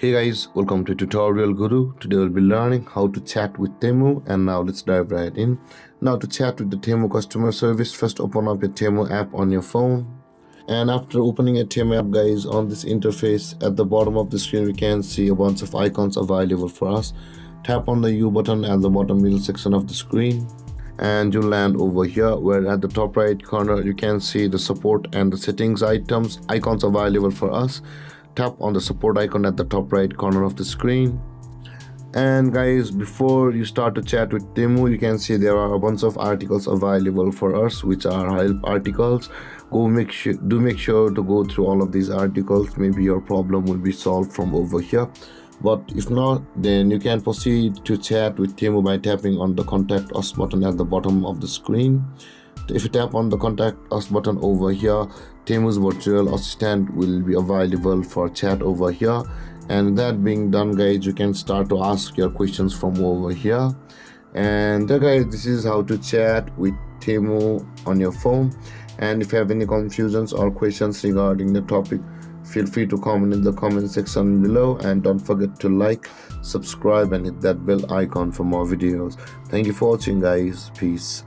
Hey guys, welcome to Tutorial Guru. Today we'll be learning how to chat with Temu, and now let's dive right in. Now to chat with the Temu customer service, first open up your Temu app on your phone. And after opening a Temu app, guys, on this interface at the bottom of the screen we can see a bunch of icons available for us. Tap on the U button at the bottom middle section of the screen and you'll land over here, where at the top right corner you can see the support and the settings icons available for us. Tap on the support icon at the top right corner of the screen. And guys, before you start to chat with Temu, you can see there are a bunch of articles available for us, which are help articles. Make sure to go through all of these articles. Maybe your problem will be solved from over here, but if not, then you can proceed to chat with Temu by tapping on the contact us button at the bottom of the screen. If you tap on the contact us button over here, Temu's virtual assistant will be available for chat over here. And that being done, guys, you can start to ask your questions from over here. And guys, this is how to chat with Temu on your phone. And if you have any confusions or questions regarding the topic, feel free to comment in the comment section below, and don't forget to like, subscribe and hit that bell icon for more videos. Thank you for watching, guys. Peace.